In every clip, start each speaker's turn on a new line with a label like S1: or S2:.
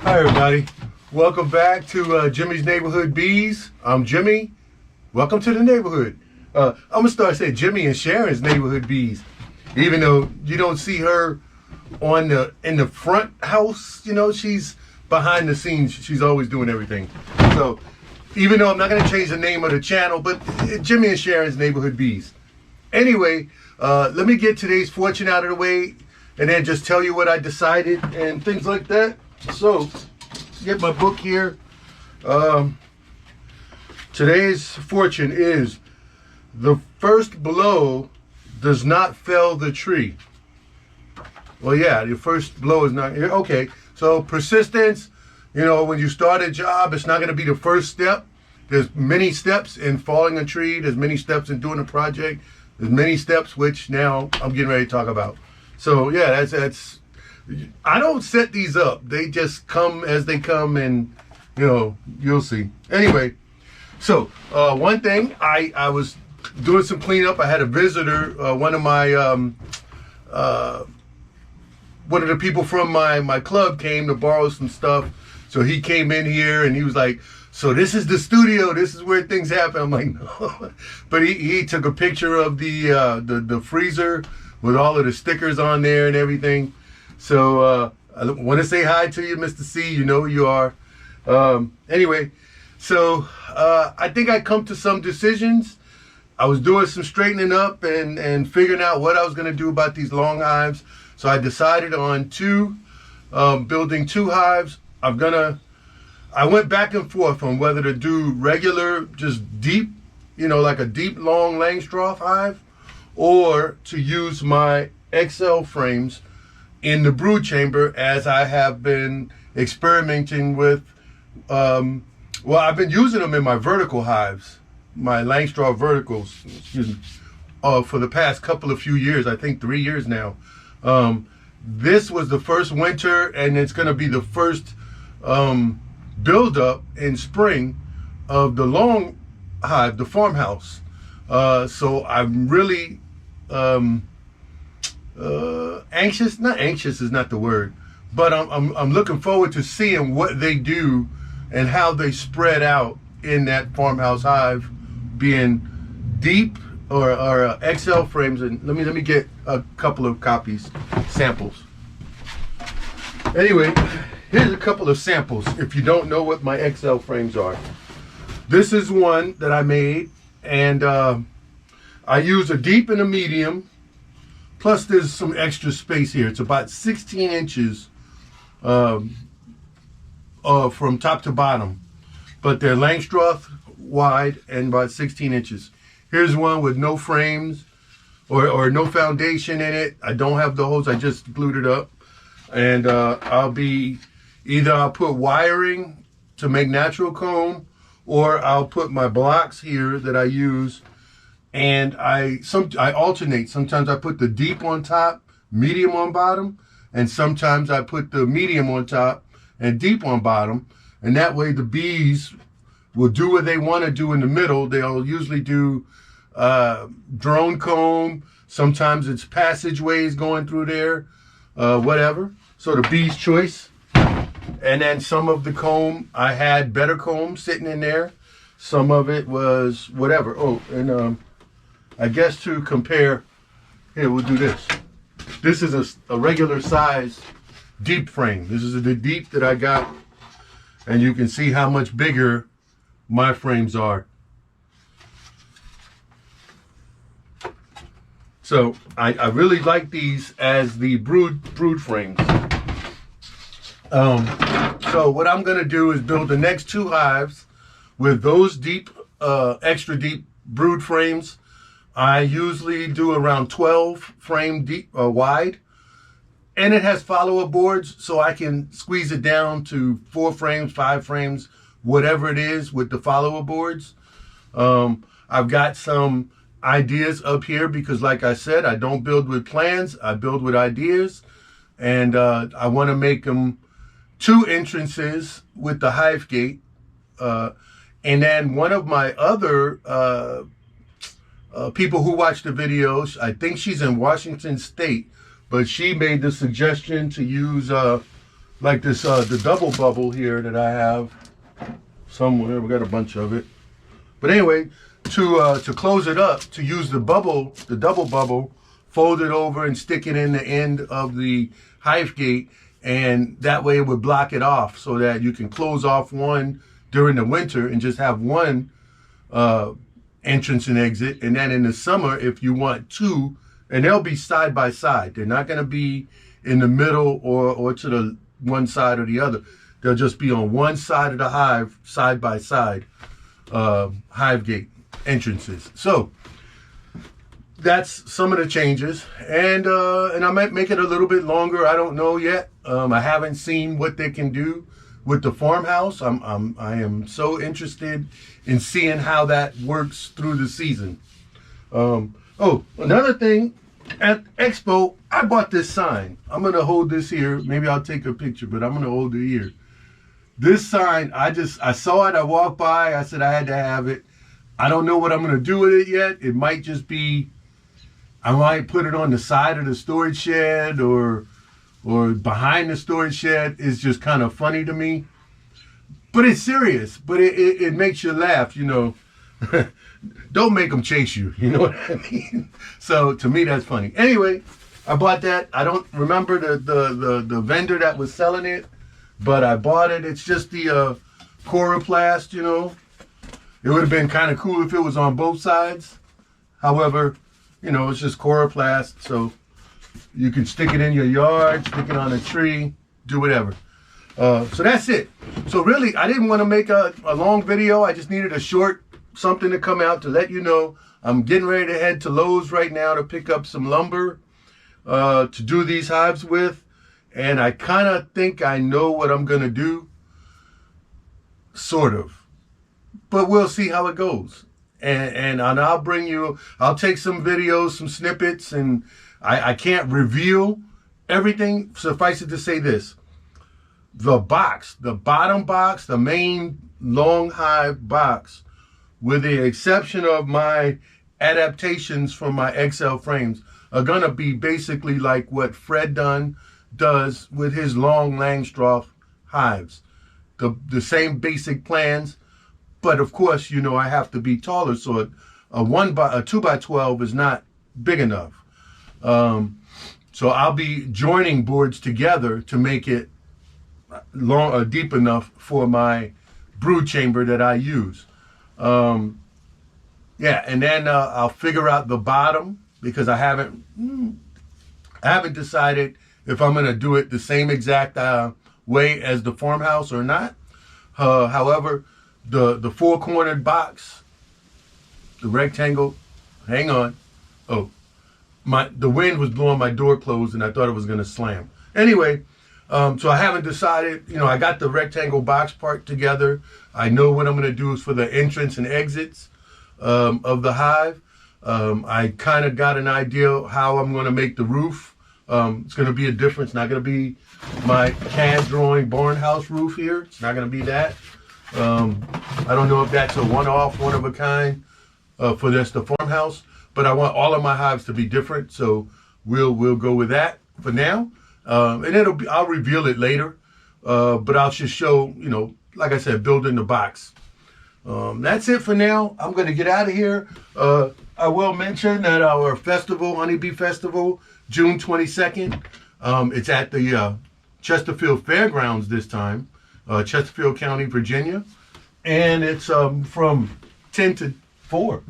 S1: Hi everybody, welcome back to Jimmy's Neighborhood Bees. I'm Jimmy. Welcome to the neighborhood. I'm gonna start saying Jimmy and Sharon's Neighborhood Bees, even though you don't see her in the front house. You know, she's behind the scenes. She's always doing everything. So even though I'm not gonna change the name of the channel, but Jimmy and Sharon's Neighborhood Bees. Anyway, let me get today's fortune out of the way, and then just tell you what I decided and things like that. So, get my book here. Today's fortune is: the first blow does not fell the tree. Well, yeah, your first blow is not, okay. So persistence, you know, when you start a job, it's not going to be the first step. There's many steps in falling a tree. There's many steps in doing a project. There's many steps, which now I'm getting ready to talk about. So yeah, that's I don't set these up. They just come as they come, and you know, you'll see. Anyway, so one thing, I was doing some cleanup. I had a visitor, one of the people from my club came to borrow some stuff. So he came in here and he was like, "So this is the studio. This is where things happen." I'm like, "No," but he took a picture of the freezer with all of the stickers on there and everything. So I want to say hi to you, Mr. C. You know who you are. Anyway, so I think I come to some decisions. I was doing some straightening up and figuring out what I was going to do about these long hives. So I decided on building two hives. I went back and forth on whether to do regular, just deep, you know, like a deep, long Langstroth hive, or to use my XL frames in the brood chamber, as I have been experimenting with. Well, I've been using them in my vertical hives, my Langstroth verticals, excuse me, for the past few years, I think 3 years now. This was the first winter, and it's going to be the first build-up in spring of the long hive, the farmhouse. So I'm really anxious. Not anxious is not the word, but I'm looking forward to seeing what they do and how they spread out in that farmhouse hive, being deep or XL frames. And let me get a couple of copies, samples. Anyway, here's a couple of samples if you don't know what my XL frames are. This is one that I made, and I use a deep and a medium, plus there's some extra space here. It's about 16 inches from top to bottom, but they're Langstroth wide and about 16 inches. Here's one with no frames or no foundation in it. I don't have the hose, I just glued it up. And I'll put wiring to make natural comb, or I'll put my blocks here that I use, and I alternate. Sometimes I put the deep on top, medium on bottom, and sometimes I put the medium on top and deep on bottom. And that way the bees will do what they want to do in the middle. They'll usually do drone comb. Sometimes it's passageways going through there, whatever. So the bee's choice. And then some of the comb, I had better comb sitting in there. Some of it was whatever. Oh, and I guess to compare, here, we'll do this. This is a regular size deep frame. This is the deep that I got. And you can see how much bigger my frames are. So I really like these as the brood frames. So what I'm gonna do is build the next two hives with those deep, extra deep brood frames. I usually do around 12 frame deep, wide, and it has follow-up boards, so I can squeeze it down to 4 frames, 5 frames, whatever it is with the follow-up boards. I've got some ideas up here because, like I said, I don't build with plans, I build with ideas. And I want to make them 2 entrances with the hive gate. And then one of my other people who watch the videos, I think she's in Washington State, but she made the suggestion to use like this, the double bubble here that I have somewhere. We got a bunch of it. But anyway, to close it up, to use the bubble, the double bubble, fold it over and stick it in the end of the hive gate, and that way it would block it off so that you can close off one during the winter and just have one entrance and exit. And then in the summer, if you want two, and they'll be side by side. They're not going to be in the middle or to the one side or the other. They'll just be on one side of the hive, side by side, hive gate entrances. So that's some of the changes, and I might make it a little bit longer. I don't know yet. I haven't seen what they can do with the farmhouse. I am so interested in seeing how that works through the season. Oh, another thing, at Expo, I bought this sign. I'm gonna hold this here. Maybe I'll take a picture, but I'm gonna hold it here. This sign, I saw it, I walked by, I said I had to have it. I don't know what I'm gonna do with it yet. It might just be, I might put it on the side of the storage shed or behind the storage shed. It's just kind of funny to me. But it's serious, but it makes you laugh, you know. Don't make them chase you, you know what I mean? So to me, that's funny. Anyway, I bought that. I don't remember the vendor that was selling it, but I bought it. It's just the coroplast, you know. It would have been kind of cool if it was on both sides. However, you know, it's just coroplast, so you can stick it in your yard, stick it on a tree, do whatever. So that's it. So really, I didn't want to make a long video. I just needed a short something to come out to let you know. I'm getting ready to head to Lowe's right now to pick up some lumber to do these hives with. And I kind of think I know what I'm going to do. Sort of. But we'll see how it goes. And I'll bring you, I'll take some videos, some snippets, and I can't reveal everything. Suffice it to say this. The box, the bottom box, the main long hive box, with the exception of my adaptations from my XL frames, are going to be basically like what Fred Dunn does with his long Langstroth hives. The same basic plans, but of course, you know, I have to be taller, so a 2x12 is not big enough. So I'll be joining boards together to make it long or deep enough for my brood chamber that I use. Yeah, and then I'll figure out the bottom, because I haven't decided if I'm going to do it the same exact way as the farmhouse or not. However, the four-cornered box, the rectangle, hang on. Oh, the wind was blowing my door closed and I thought it was going to slam. Anyway, so I haven't decided. You know, I got the rectangle box part together. I know what I'm going to do is for the entrance and exits of the hive. I kind of got an idea how I'm going to make the roof. It's going to be a difference. It's not going to be my CAD drawing barn house roof here. It's not going to be that. I don't know if that's a one-off, one of a kind for this, the farmhouse. But I want all of my hives to be different, so we'll go with that for now. And I'll reveal it later, but I'll just show, you know, like I said, building the box. That's it for now. I'm going to get out of here. I will mention that our festival, Honeybee Festival, June 22nd, it's at the Chesterfield Fairgrounds this time, Chesterfield County, Virginia. And it's from 10 to 4.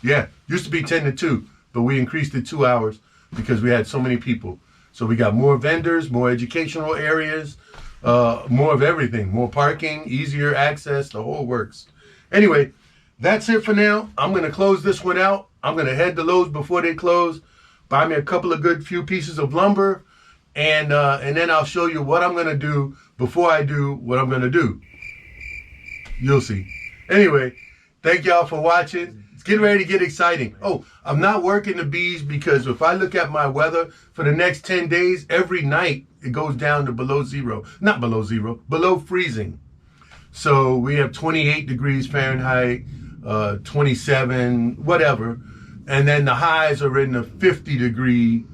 S1: Yeah, used to be 10 to 2, but we increased it 2 hours because we had so many people. So we got more vendors, more educational areas, more of everything, more parking, easier access, the whole works. Anyway, that's it for now. I'm going to close this one out. I'm going to head to Lowe's before they close, buy me a couple of good few pieces of lumber, and then I'll show you what I'm going to do before I do what I'm going to do. You'll see. Anyway, thank y'all for watching. It's getting ready to get exciting. Oh, I'm not working the bees because if I look at my weather for the next 10 days, every night it goes down to below zero. Not below zero, below freezing. So we have 28 degrees Fahrenheit, 27, whatever. And then the highs are in the 50 degree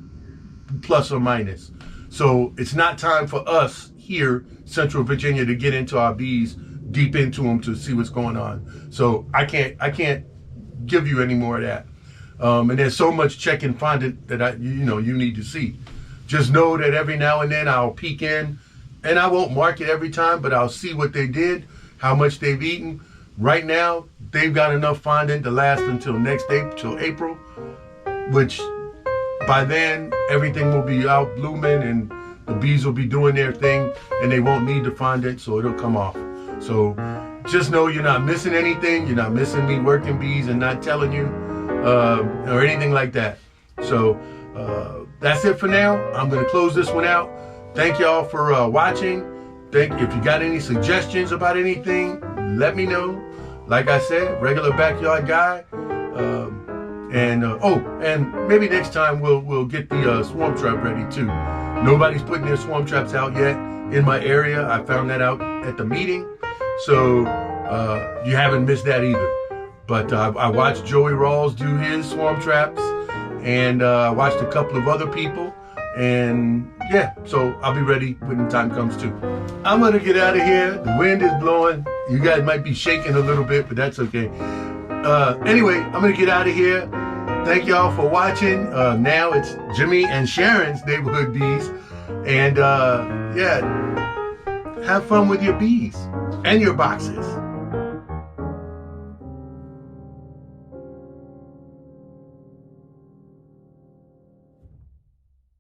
S1: plus or minus. So it's not time for us here, Central Virginia, to get into our bees, deep into them to see what's going on. So I can't give you any more of that. And there's so much check and find it that you need to see. Just know that every now and then I'll peek in, and I won't mark it every time, but I'll see what they did, how much they've eaten. Right now, they've got enough fondant to last until till April, which by then everything will be out blooming and the bees will be doing their thing and they won't need the fondant, so it'll come off. So just know you're not missing anything. You're not missing me working bees and not telling you or anything like that. So that's it for now. I'm going to close this one out. Thank y'all for watching. If you got any suggestions about anything, let me know. Like I said, regular backyard guy. And maybe next time we'll get the swarm trap ready too. Nobody's putting their swarm traps out yet in my area. I found that out at the meeting. So you haven't missed that either. But I watched Joey Rawls do his swarm traps, and I watched a couple of other people. And yeah, so I'll be ready when the time comes too. I'm gonna get out of here. The wind is blowing. You guys might be shaking a little bit, but that's okay. Anyway, I'm gonna get out of here. Thank y'all for watching. Now it's Jimmy and Sharon's Neighborhood Bees. And yeah, have fun with your bees and your boxes.